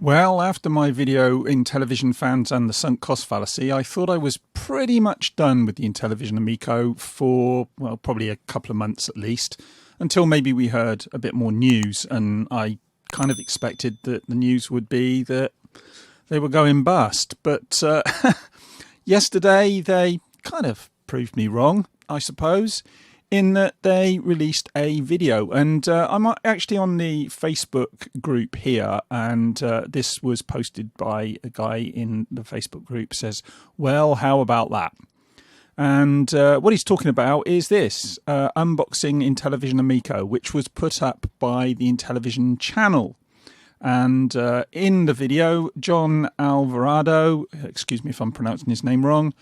Well, after my video Intellivision Fans and the Sunk Cost Fallacy, I thought I was pretty much done with the Intellivision Amico for, well, probably a couple of months at least, until maybe we heard a bit more news, and I kind of expected that the news would be that they were going bust. But yesterday they kind of proved me wrong, I suppose, in that they released a video, and I'm actually on the Facebook group here, and this was posted by a guy in the Facebook group. Says, well, how about that? And what he's talking about is this, unboxing Intellivision Amico, which was put up by the Intellivision channel. And in the video, John Alvarado, excuse me if I'm pronouncing his name wrong,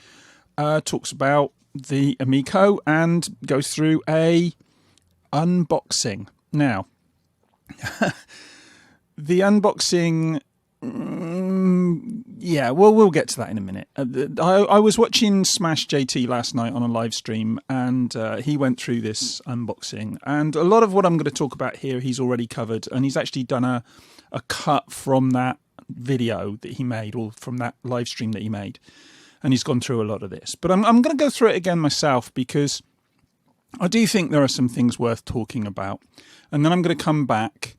talks about the Amico and goes through a unboxing. Now, the unboxing, yeah, well, we'll get to that in a minute. I was watching Smash JT last night on a live stream, and he went through this unboxing, and a lot of what I'm going to talk about here he's already covered, and he's actually done a cut from that video that he made, or from that live stream that he made. And he's gone through a lot of this. But I'm going to go through it again myself, because I do think there are some things worth talking about. And then I'm going to come back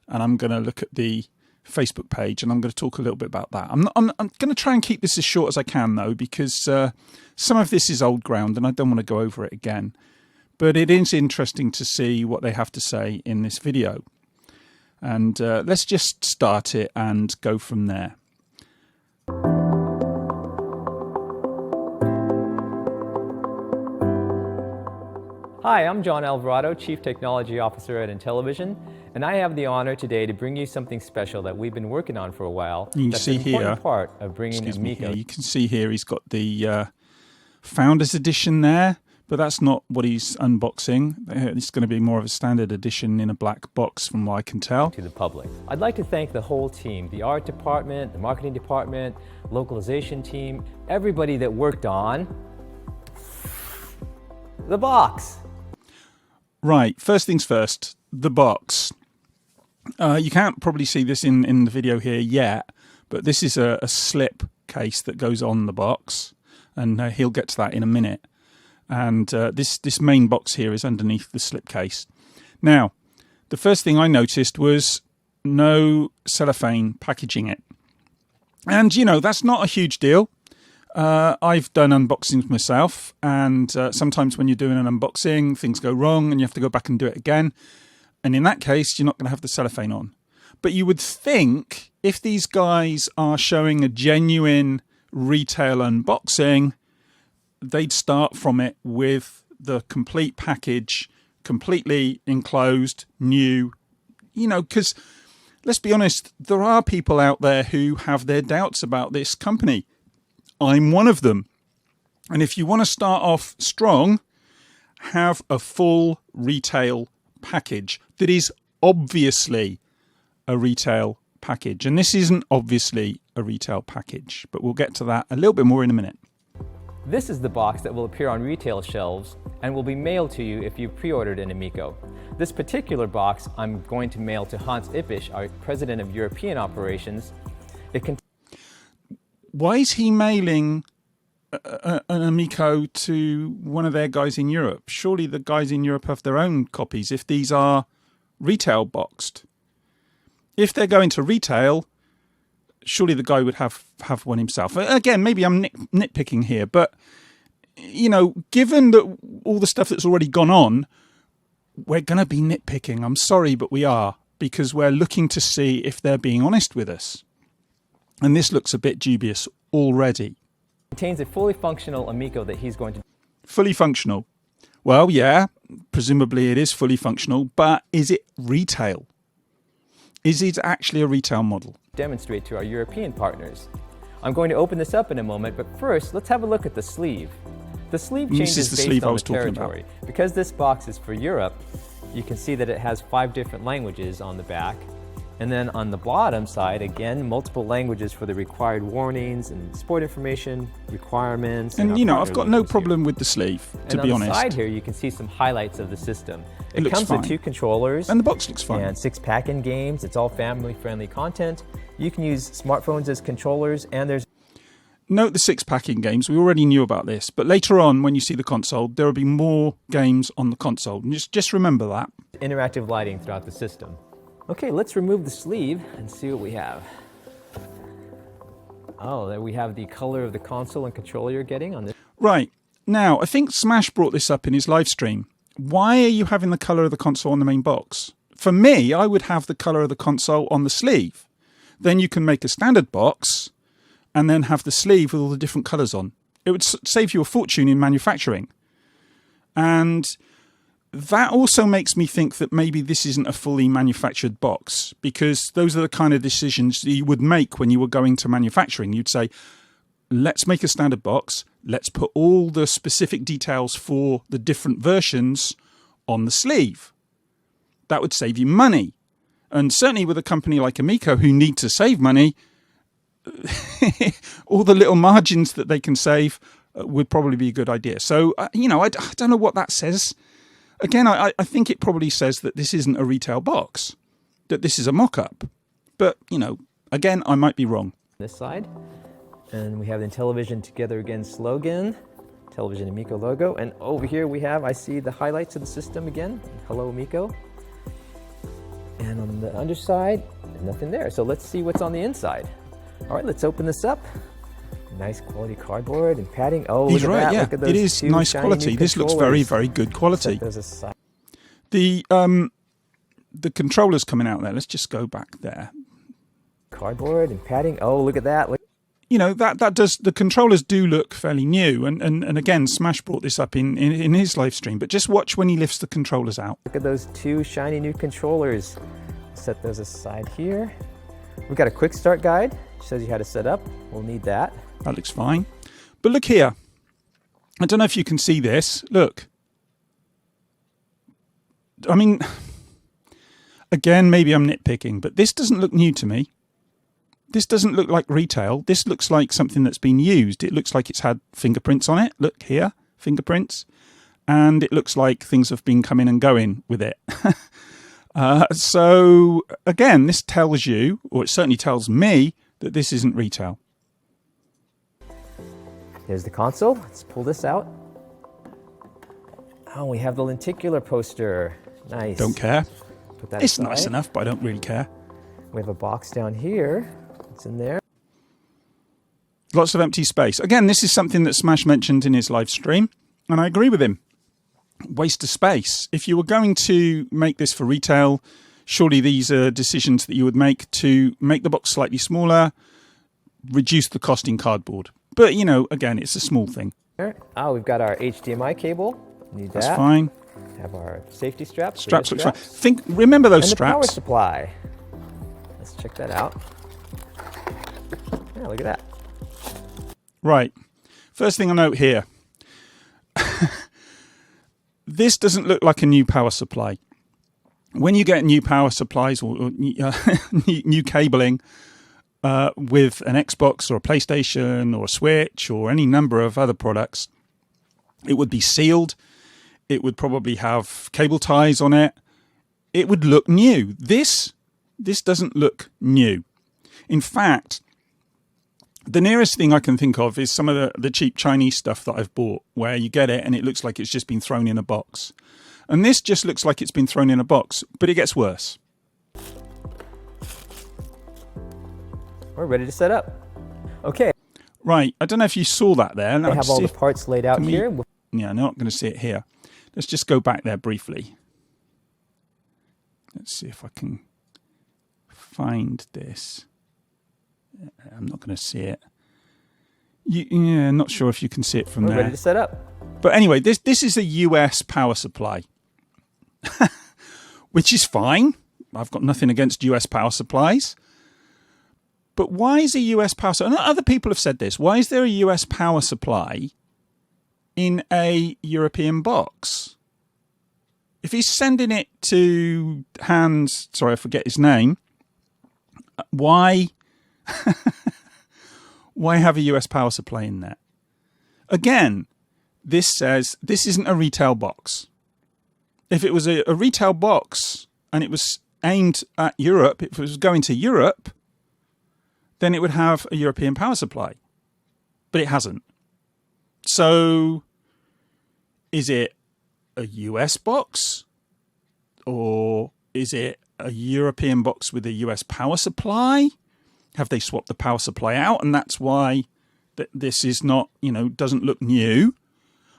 and I'm going to look at the Facebook page and I'm going to talk a little bit about that. I'm going to try and keep this as short as I can, though, because some of this is old ground and I don't want to go over it again. But it is interesting to see what they have to say in this video. And let's just start it and go from there. Hi, I'm John Alvarado, Chief Technology Officer at Intellivision, and I have the honor today to bring you something special that we've been working on for a while. You can that's see an important here, part of bringing Amico. You can see here he's got the Founders Edition there, but that's not what he's unboxing. It's going to be more of a standard edition in a black box from what I can tell. To the public. I'd like to thank the whole team, the art department, the marketing department, localization team, everybody that worked on the box. Right, first things first, the box. You can't probably see this in the video here yet, but this is a slip case that goes on the box, and he'll get to that in a minute. And this main box here is underneath the slip case. Now, the first thing I noticed was no cellophane packaging it. And, you know, that's not a huge deal. I've done unboxings myself, and sometimes when you're doing an unboxing, things go wrong and you have to go back and do it again. And in that case, you're not going to have the cellophane on. But you would think if these guys are showing a genuine retail unboxing, they'd start from it with the complete package, completely enclosed, new, you know, because let's be honest, there are people out there who have their doubts about this company. I'm one of them. And if you want to start off strong, have a full retail package that is obviously a retail package. And this isn't obviously a retail package, but we'll get to that a little bit more in a minute. This is the box that will appear on retail shelves and will be mailed to you if you pre-ordered an Amico. This particular box I'm going to mail to Hans Ippisch, our President of European Operations. Why is he mailing an Amico to one of their guys in Europe? Surely the guys in Europe have their own copies if these are retail boxed. If they're going to retail, surely the guy would have one himself. Again, maybe I'm nitpicking here, but, you know, given that all the stuff that's already gone on, we're going to be nitpicking. I'm sorry, but we are, because we're looking to see if they're being honest with us. And this looks a bit dubious already. Contains a fully functional Amico that he's going to... Fully functional. Well, yeah, presumably it is fully functional, but is it retail? Is it actually a retail model? Demonstrate to our European partners. I'm going to open this up in a moment, but first, let's have a look at the sleeve. The sleeve changes based on the territory. Because this box is for Europe, you can see that it has 5 different languages on the back. And then on the bottom side, again, multiple languages for the required warnings and support information, requirements. And you know, I've got no problem with the sleeve, to be honest. And on the side here, you can see some highlights of the system. It looks comes fine. with 2 controllers. And the box looks fine. And 6 pack-in games. It's all family-friendly content. You can use smartphones as controllers, and there's... Note the 6 pack-in games. We already knew about this, but later on, when you see the console, there will be more games on the console. And just remember that. Interactive lighting throughout the system. Okay, let's remove the sleeve and see what we have. Oh, there we have the color of the console and controller you're getting on this. Right. Now, I think Smash brought this up in his live stream. Why are you having the color of the console on the main box? For me, I would have the color of the console on the sleeve. Then you can make a standard box and then have the sleeve with all the different colors on. It would save you a fortune in manufacturing. And that also makes me think that maybe this isn't a fully manufactured box, because those are the kind of decisions that you would make when you were going to manufacturing. You'd say, let's make a standard box. Let's put all the specific details for the different versions on the sleeve. That would save you money. And certainly with a company like Amico, who need to save money, all the little margins that they can save would probably be a good idea. So, you know, I don't know what that says. Again, I think it probably says that this isn't a retail box, that this is a mock-up. But, you know, again, I might be wrong. This side. And we have the Intellivision Together Again slogan, Intellivision Amico logo. And over here we have, I see the highlights of the system again. Hello, Amico. And on the underside, nothing there. So let's see what's on the inside. All right, let's open this up. Nice quality cardboard and padding. Oh, He's look at right, that. yeah. Look at those it is nice quality. This looks very, very good quality. The controllers coming out there. Let's just go back there. Cardboard and padding. Oh, look at that. Look. You know, that does, the controllers do look fairly new. And again, Smash brought this up in his live stream. But just watch when he lifts the controllers out. Look at those 2 shiny new controllers. Set those aside here. We've got a quick start guide. Shows you how to set up. We'll need that. That looks fine. But look here. I don't know if you can see this. Look. I mean, again, maybe I'm nitpicking, but this doesn't look new to me. This doesn't look like retail. This looks like something that's been used. It looks like it's had fingerprints on it. Look here, fingerprints. And it looks like things have been coming and going with it. So, again, this tells you, or it certainly tells me, that this isn't retail. Here's the console. Let's pull this out. Oh, we have the lenticular poster. Nice. Don't care. Put that It's aside. nice enough, but I don't really care. We have a box down here. What's in there? Lots of empty space. Again, this is something that Smash mentioned in his live stream, and I agree with him. Waste of space. If you were going to make this for retail, surely these are decisions that you would make to make the box slightly smaller, reduce the cost in cardboard. But, you know, again, it's a small thing. Oh, we've got our HDMI cable. Need that. That's fine. Have our safety straps. Straps look fine. Remember those and straps. The power supply. Let's check that out. Yeah, look at that. Right. First thing I note here. This doesn't look like a new power supply. When you get new power supplies or new cabling with an Xbox or a PlayStation or a Switch or any number of other products, it would be sealed. It would probably have cable ties on it. It would look new. This doesn't look new. In fact, the nearest thing I can think of is some of the cheap Chinese stuff that I've bought, where you get it and it looks like it's just been thrown in a box. And this just looks like it's been thrown in a box, but it gets worse. We're ready to set up. Okay. Right, I don't know if you saw that there. I have all the parts laid out here. Yeah, I'm not going to see it here. Let's just go back there briefly. Let's see if I can find this. I'm not going to see it. Yeah, not sure if you can see it from there. We're ready to set up. But anyway, this is a US power supply, which is fine. I've got nothing against US power supplies. But why is a US power supply? Other people have said this. Why is there a US power supply in a European box? If he's sending it to Hans, sorry, I forget his name, Why have a US power supply in there? Again, this says this isn't a retail box. If it was a retail box and it was aimed at Europe, if it was going to Europe, then it would have a European power supply. But it hasn't. So is it a US box? Or is it a European box with a US power supply? Have they swapped the power supply out? And that's why this is not, doesn't look new.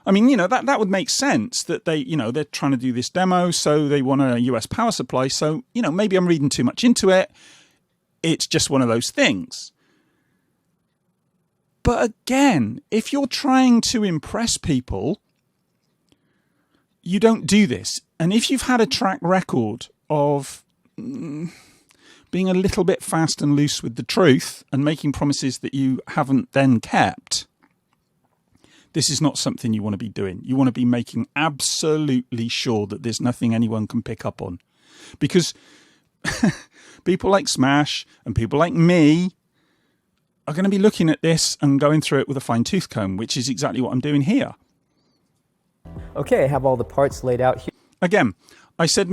I mean, that would make sense that they're trying to do this demo. So they want a US power supply. So, maybe I'm reading too much into it. It's just one of those things. But again, if you're trying to impress people, you don't do this. And if you've had a track record of being a little bit fast and loose with the truth and making promises that you haven't then kept, this is not something you want to be doing. You want to be making absolutely sure that there's nothing anyone can pick up on. Because people like Smash and people like me are going to be looking at this and going through it with a fine-tooth comb, which is exactly what I'm doing here. Okay, I have all the parts laid out here. Again, I said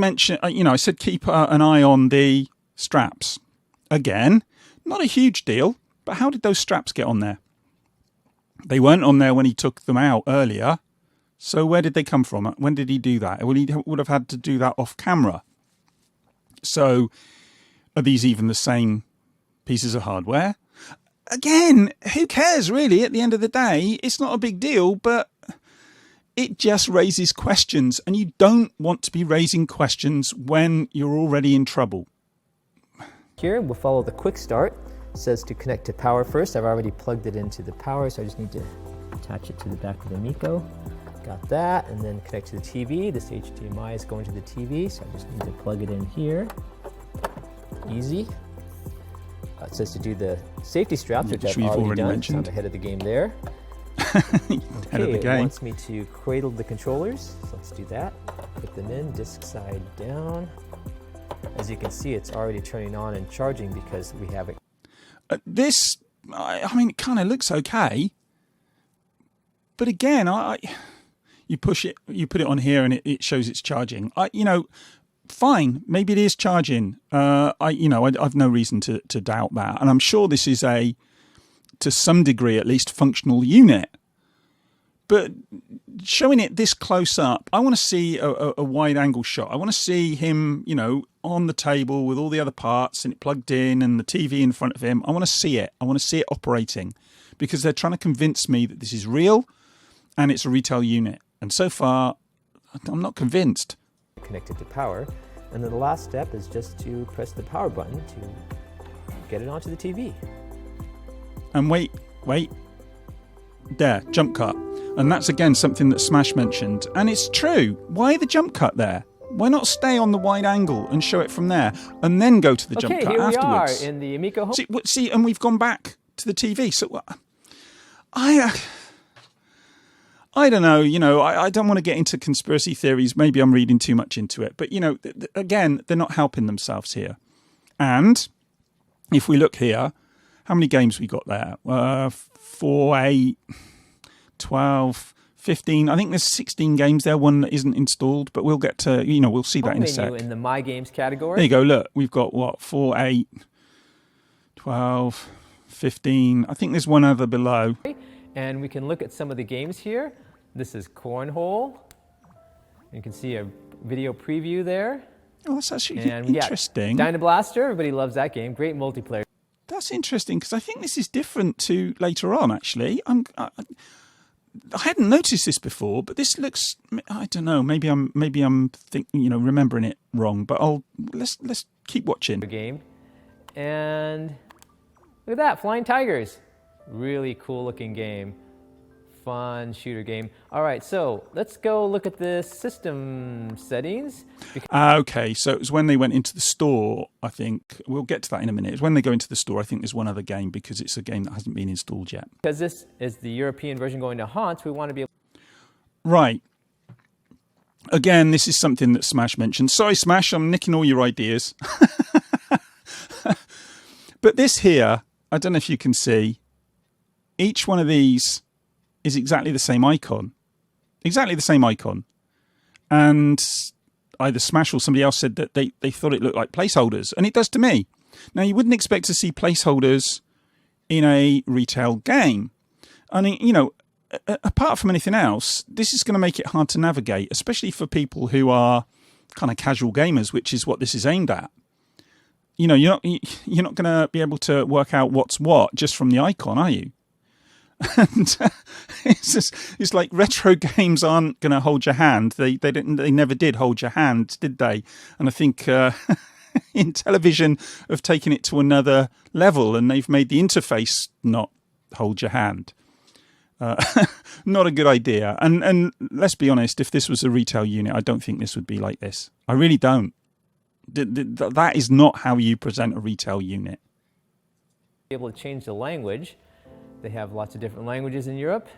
keep an eye on the straps. Again, not a huge deal, but how did those straps get on there? They weren't on there when he took them out earlier. So where did they come from? When did he do that? Well, he would have had to do that off camera. So are these even the same pieces of hardware? Again, who cares really? At the end of the day, it's not a big deal, but it just raises questions, and you don't want to be raising questions when you're already in trouble. Here, we'll follow the quick start. It says to connect to power first. I've already plugged it into the power, so I just need to attach it to the back of the Amico. Got that, and then connect to the TV. This HDMI is going to the TV, so I just need to plug it in here. Easy. It says to do the safety straps, which I've already done, so I'm ahead of the game there. Ahead of the game. It wants me to cradle the controllers, so let's do that. Put them in, disc side down. As you can see, it's already turning on and charging because we have it. This, it kind of looks okay. But again, you push it, you put it on here, and it shows it's charging. Fine, maybe it is charging. I've no reason to doubt that, and I'm sure this is to some degree at least, functional unit. But showing it this close up, I want to see a wide angle shot. I want to see him, on the table with all the other parts and it plugged in and the TV in front of him. I want to see it. I want to see it operating because they're trying to convince me that this is real and it's a retail unit. And so far, I'm not convinced. Connected to power. And then the last step is just to press the power button to get it onto the TV. And wait. There, jump cut. And that's again something that Smash mentioned. And it's true. Why the jump cut there? Why not stay on the wide angle and show it from there and then go to the jump cut afterwards? Okay, here we are in the Amico home. See, and we've gone back to the TV. So I don't know, I don't want to get into conspiracy theories. Maybe I'm reading too much into it. But, again, they're not helping themselves here. And if we look here, how many games we got there? 4, 8, 12, 15. I think there's 16 games there, one that isn't installed. But we'll get to, we'll see that in a sec. In the My Games category. There you go, look. We've got, 4, 8, 12, 15. I think there's one other below. And we can look at some of the games here. This is Cornhole. You can see a video preview there. Oh, that's actually interesting. Dyna Blaster, everybody loves that game. Great multiplayer. That's interesting because I think this is different to later on. Actually, I hadn't noticed this before, but this looks. I don't know. Maybe I'm remembering it wrong. But let's keep watching. Game, and look at that, Flying Tigers. Really cool looking game. Fun shooter game. All right, so let's go look at the system settings. Okay, so it was when they went into the store, I think. We'll get to that in a minute. It's when they go into the store, I think there's one other game because it's a game that hasn't been installed yet. Because this is the European version going to Haunts, we want to be able... Right. Again, this is something that Smash mentioned. Sorry, Smash, I'm nicking all your ideas. But this here, I don't know if you can see, each one of these is exactly the same icon. Exactly the same icon. And either Smash or somebody else said that they thought it looked like placeholders. And it does to me. Now, you wouldn't expect to see placeholders in a retail game. I mean, you know, apart from anything else, this is going to make it hard to navigate, especially for people who are kind of casual gamers, which is what this is aimed at. You know, you're not going to be able to work out what's what just from the icon, are you? And it's like retro games aren't going to hold your hand. They never did hold your hand, did they? And I think Intellivision have taken it to another level, and they've made the interface not hold your hand. Not a good idea. And let's be honest, if this was a retail unit, I don't think this would be like this. I really don't. That is not how you present a retail unit. Able to change the language. They have lots of different languages in Europe,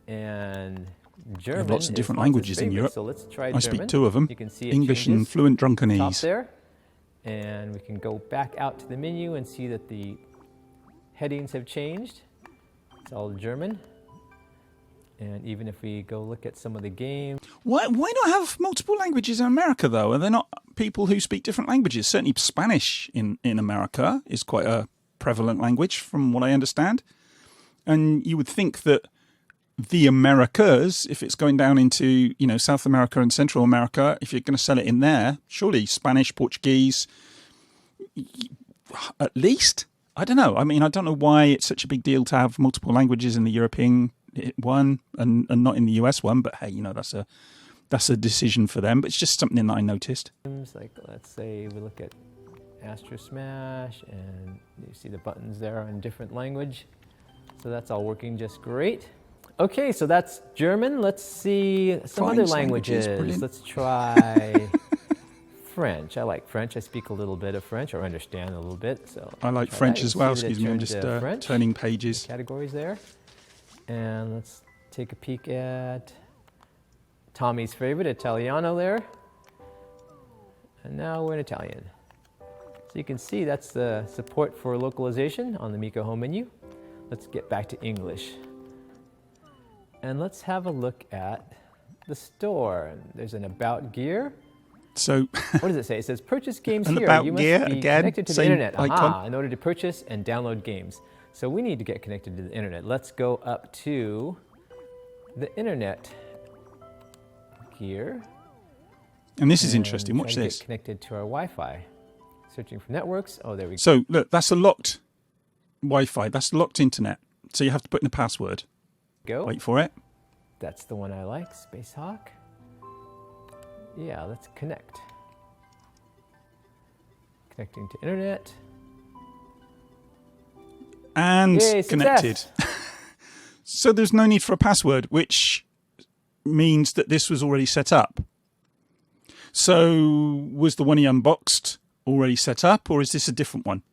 and German. They have lots of different languages in Europe. So let's try I German. speak two of them, you can see English and fluent top Drunkenese. there, and we can go back out to the menu and see that the headings have changed. It's all German. And even if we go look at some of the games. Why not have multiple languages in America, though? Are there not people who speak different languages? Certainly Spanish in America is quite a prevalent language, from what I understand. And you would think that the Americas, if it's going down into, you know, South America and Central America, if you're going to sell it in there, surely Spanish, Portuguese, at least. I don't know. I mean, I don't know why it's such a big deal to have multiple languages in the European one and not in the US one. But hey, you know, that's a decision for them. But it's just something that I noticed. Like, let's say we look at Astro Smash, and you see the buttons there in different language. So that's all working just great. Okay, so that's German. Let's see some other languages. Let's try French. I like French. I speak a little bit of French, or understand a little bit. So I like French as well. Excuse me, I'm just turning pages. Categories there. And let's take a peek at Tommy's favorite, Italiano there. And now we're in Italian. So you can see that's the support for localization on the Amico home menu. Let's get back to English. And let's have a look at the store. There's an About Gear. So what does it say? It says purchase games an here. About You must Gear, be again, connected to the same internet icon. in order to purchase and download games. So we need to get connected to the internet. Let's go up to the internet here. And this is interesting. Watch this. Get connected to our Wi-Fi. Searching for networks. Oh, there we go. So look, that's a locked Wi-Fi. That's locked internet. So you have to put in a password. Go. Wait for it. That's the one I like. Spacehawk. Yeah, let's connect. Connecting to internet. And yay, connected. So there's no need for a password, which means that this was already set up. So was the one he unboxed already set up, or is this a different one?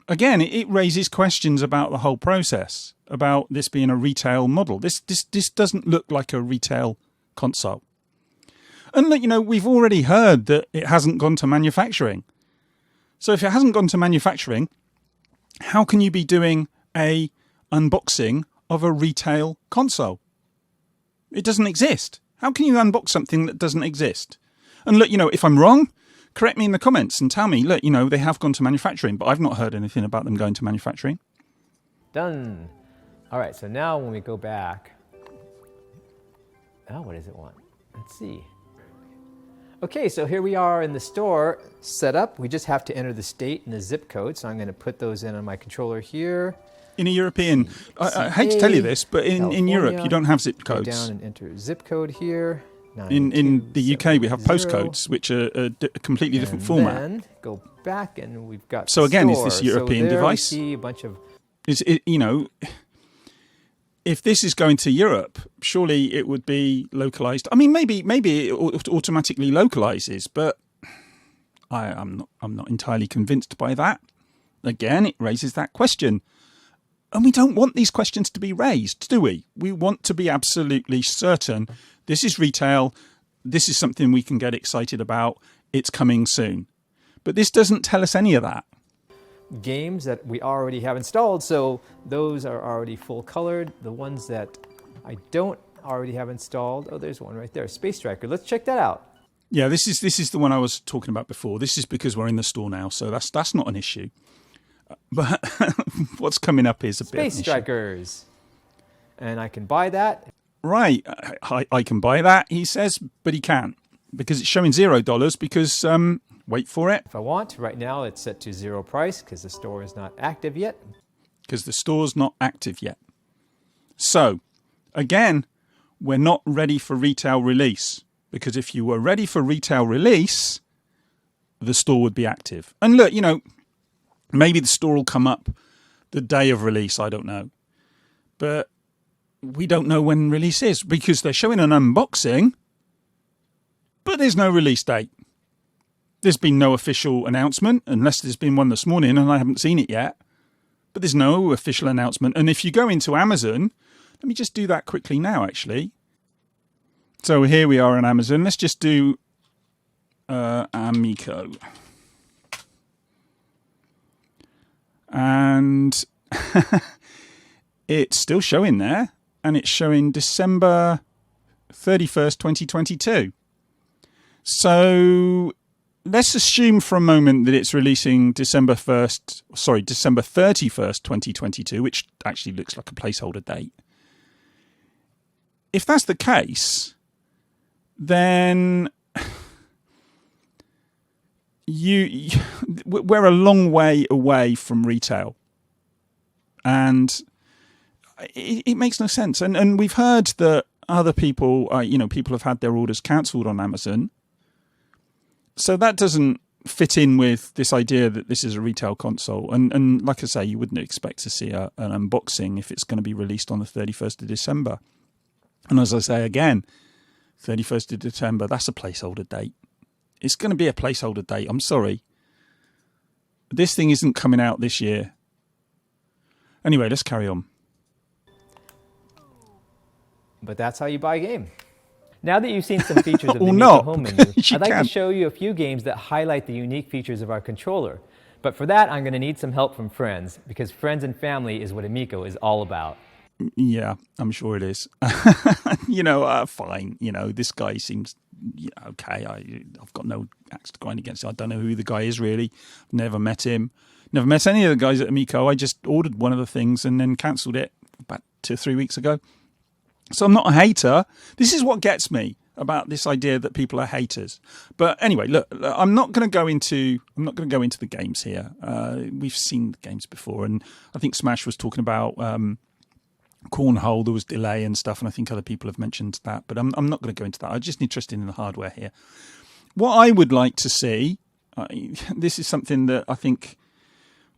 Again, it raises questions about the whole process, about this being a retail model. This doesn't look like a retail console. And look, you know, we've already heard that it hasn't gone to manufacturing. So if it hasn't gone to manufacturing, how can you be doing a unboxing of a retail console? It doesn't exist. How can you unbox something that doesn't exist? And look, you know, if I'm wrong, correct me in the comments and tell me, look, you know, they have gone to manufacturing, but I've not heard anything about them going to manufacturing. Done. All right, so now when we go back, oh, what does it want? Let's see. Okay, so here we are in the store set up. We just have to enter the state and the zip code. So I'm going to put those in on my controller here. In a European, I hate to tell you this, but in Europe, you don't have zip codes. Go down and enter zip code here. In the UK, we have postcodes, which are a completely different format. Then go back, and we've got. So again, is this a European device? We see a bunch of. Is it, you know, if this is going to Europe, surely it would be localized. I mean, maybe it automatically localizes, but I'm not entirely convinced by that. Again, it raises that question. And we don't want these questions to be raised, do we? We want to be absolutely certain this is retail, this is something we can get excited about, it's coming soon. But this doesn't tell us any of that. games that we already have installed, so those are already full colored. The ones that I don't already have installed, oh, there's one right there, Space Striker. Let's check that out. Yeah, this is the one I was talking about before. This is because we're in the store now, so that's not an issue. But what's coming up is a bit of an Space issue. Strikers. And I can buy that. Right, I can buy that, he says, but he can't because it's showing $0 because, wait for it. If I want, right now it's set to 0 price because the store is not active yet. Because the store's not active yet. So, again, we're not ready for retail release. Because if you were ready for retail release, the store would be active. And look, you know, maybe the store will come up the day of release, I don't know. But we don't know when release is because they're showing an unboxing, but there's no release date. There's been no official announcement, unless there's been one this morning and I haven't seen it yet. But there's no official announcement. And if you go into Amazon, let me just do that quickly now, actually. So here we are on Amazon. Let's just do Amico. And it's still showing there. And it's showing December 31st, 2022. So let's assume for a moment that it's releasing December 31st, 2022, which actually looks like a placeholder date. If that's the case, then we're a long way away from retail, and it makes no sense. And we've heard that other people, people have had their orders cancelled on Amazon, so that doesn't fit in with this idea that this is a retail console. And like I say, you wouldn't expect to see an unboxing if it's going to be released on the 31st of December. And as I say again, 31st of December, that's a placeholder date. It's going to be a placeholder date. I'm sorry. This thing isn't coming out this year. Anyway, let's carry on. But that's how you buy a game. Now that you've seen some features of the Or Amico not. home menu, You I'd like can. to show you a few games that highlight the unique features of our controller. But for that, I'm going to need some help from friends, because friends and family is what Amico is all about. Yeah, I'm sure it is. Fine. This guy seems okay. I've got no axe to grind against it. I don't know who the guy is really. I've never met him. Never met any of the guys at Amico. I just ordered one of the things and then cancelled it about 2 or 3 weeks ago. So I'm not a hater. This is what gets me about this idea that people are haters. But anyway, look, I'm not going to go into the games here. We've seen the games before, and I think Smash was talking about Cornhole. There was delay and stuff, and I think other people have mentioned that. But I'm not going to go into that. I'm just interested in the hardware here. What I would like to see, this is something that I think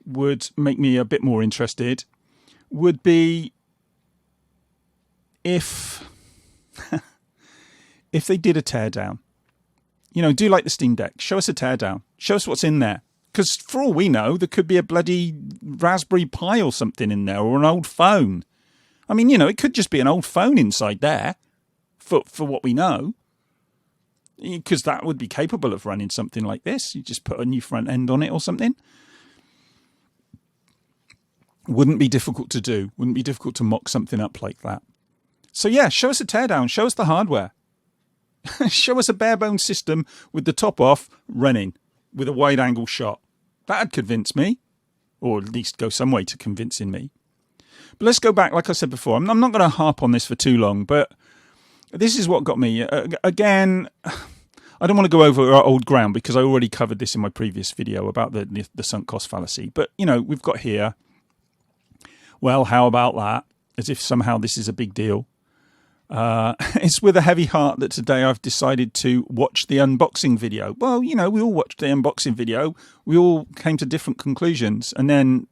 would make me a bit more interested, would be if they did a teardown. Do like the Steam Deck. Show us a teardown. Show us what's in there. Because for all we know, there could be a bloody Raspberry Pi or something in there, or an old phone. I mean, it could just be an old phone inside there, for what we know. Because that would be capable of running something like this. You just put a new front end on it or something. Wouldn't be difficult to do. Wouldn't be difficult to mock something up like that. So yeah, show us a teardown. Show us the hardware. Show us a bare bones system with the top off, running, with a wide angle shot. That'd convince me. Or at least go some way to convincing me. But let's go back, like I said before. I'm not going to harp on this for too long, but this is what got me. Again, I don't want to go over our old ground because I already covered this in my previous video about the sunk cost fallacy. But, we've got here, well, how about that? As if somehow this is a big deal. It's with a heavy heart that today I've decided to watch the unboxing video. Well, we all watched the unboxing video. We all came to different conclusions. And then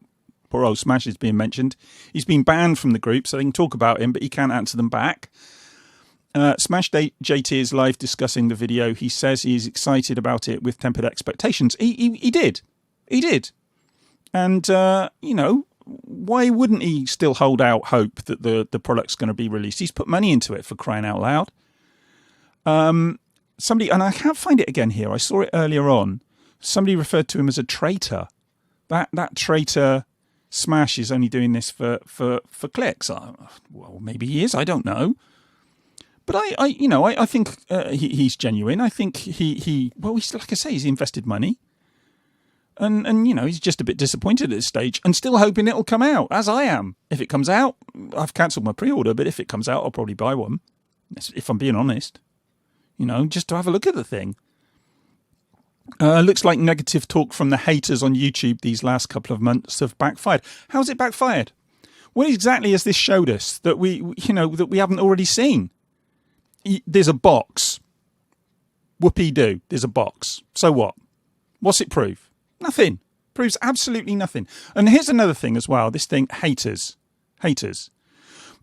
poor old Smash is being mentioned. He's been banned from the group, so they can talk about him, but he can't answer them back. Smash JT is live discussing the video. He says he's excited about it with tempered expectations. He did. He did. And, why wouldn't he still hold out hope that the product's going to be released? He's put money into it, for crying out loud. Somebody, and I can't find it again here. I saw it earlier on. Somebody referred to him as a traitor That traitor Smash is only doing this for clicks. Well, maybe he is. I don't know. But I think he's genuine. I think he's like I say, he's invested money. And he's just a bit disappointed at this stage and still hoping it'll come out, as I am. If it comes out, I've cancelled my pre-order, but if it comes out, I'll probably buy one, if I'm being honest. Just to have a look at the thing. Looks like negative talk from the haters on YouTube these last couple of months have backfired. How's it backfired? What exactly has this showed us that we haven't already seen? There's a box. Whoopee-doo. There's a box. So what? What's it prove? Nothing. Proves absolutely nothing. And here's another thing as well. This thing, haters. Haters.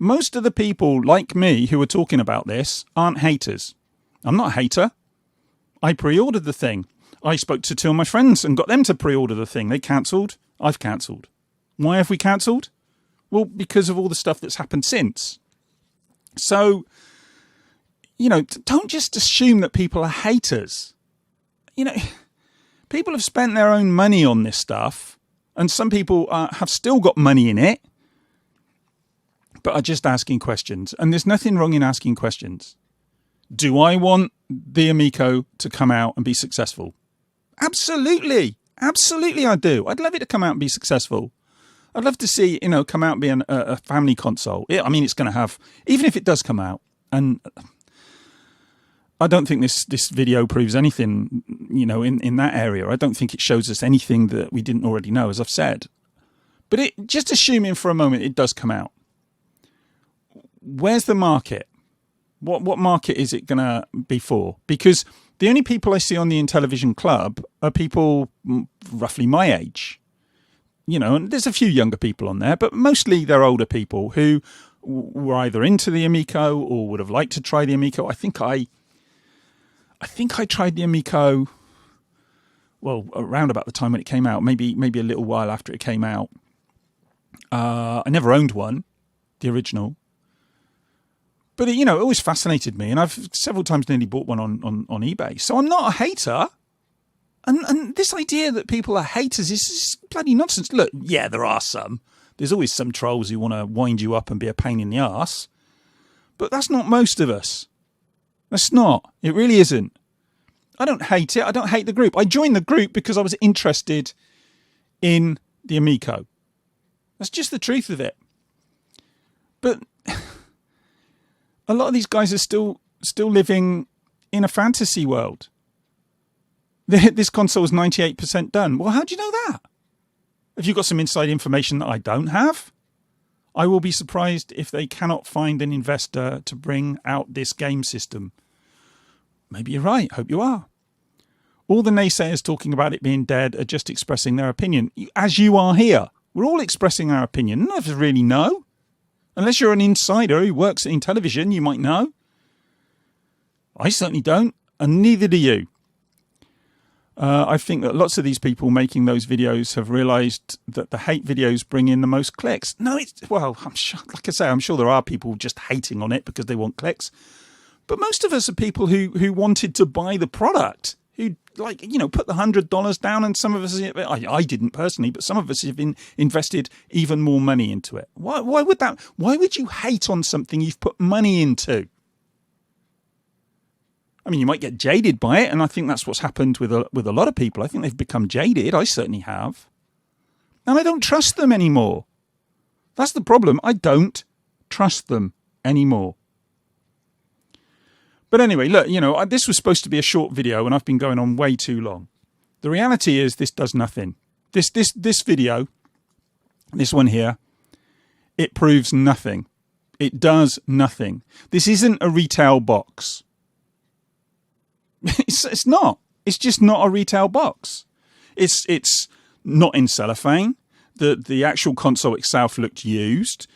Most of the people like me who are talking about this aren't haters. I'm not a hater. I pre-ordered the thing. I spoke to 2 of my friends and got them to pre-order the thing. They cancelled. I've cancelled. Why have we cancelled? Well, because of all the stuff that's happened since. So, don't just assume that people are haters. People have spent their own money on this stuff, and some people have still got money in it, but are just asking questions. And there's nothing wrong in asking questions. Do I want the Amico to come out and be successful? Absolutely. Absolutely I do. I'd love it to come out and be successful. I'd love to see, come out and be a family console. It's going to have, even if it does come out, and I don't think this video proves anything, in that area. I don't think it shows us anything that we didn't already know, as I've said. But just assuming for a moment it does come out. Where's the market? What market is it going to be for? Because the only people I see on the Intellivision Club are people roughly my age. And there's a few younger people on there, but mostly they're older people who were either into the Amico or would have liked to try the Amico. I think I tried the Amico, well, around about the time when it came out, maybe a little while after it came out. I never owned one, the original. But, it always fascinated me, and I've several times nearly bought one on eBay. So I'm not a hater. And this idea that people are haters is bloody nonsense. Look, yeah, there are some. There's always some trolls who want to wind you up and be a pain in the arse. But that's not most of us. That's not. It really isn't. I don't hate it. I don't hate the group. I joined the group because I was interested in the Amico. That's just the truth of it. But a lot of these guys are still living in a fantasy world. This console is 98% done. Well, how do you know that? Have you got some inside information that I don't have? I will be surprised if they cannot find an investor to bring out this game system. Maybe you're right. Hope you are. All the naysayers talking about it being dead are just expressing their opinion, as you are here. We're all expressing our opinion. None of us really know. Unless you're an insider who works at Intellivision, you might know. I certainly don't, and neither do you. I think that lots of these people making those videos have realised that the hate videos bring in the most clicks. No, I'm sure, like I say, I'm sure there are people just hating on it because they want clicks. But most of us are people who wanted to buy the product, who put the $100 down, and some of us, I didn't personally, but some of us have invested even more money into it. Why would you hate on something you've put money into? I mean, you might get jaded by it, and I think that's what's happened with a lot of people. I think they've become jaded. I certainly have. And I don't trust them anymore. That's the problem. I don't trust them anymore. But anyway, look, this was supposed to be a short video, and I've been going on way too long. The reality is this does nothing. This video, this one here, it proves nothing. It does nothing. This isn't a retail box. It's not. It's just not a retail box. It's not in cellophane. The actual console itself looked used.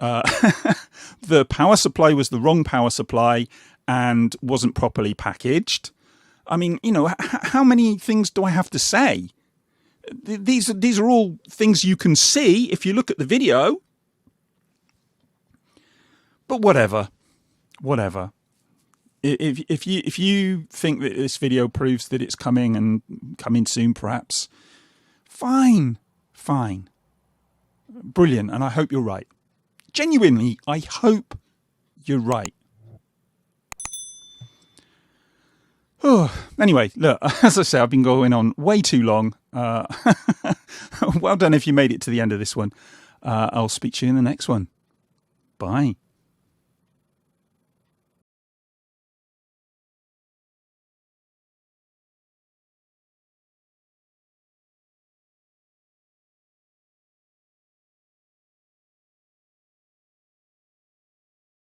The power supply was the wrong power supply and wasn't properly packaged. I mean, how many things do I have to say? These are all things you can see if you look at the video. But whatever. If you think that this video proves that it's coming and coming soon, perhaps, fine. Fine. Brilliant, and I hope you're right. Genuinely, I hope you're right. Oh, anyway, look, as I say, I've been going on way too long. Well done if you made it to the end of this one. I'll speak to you in the next one. Bye.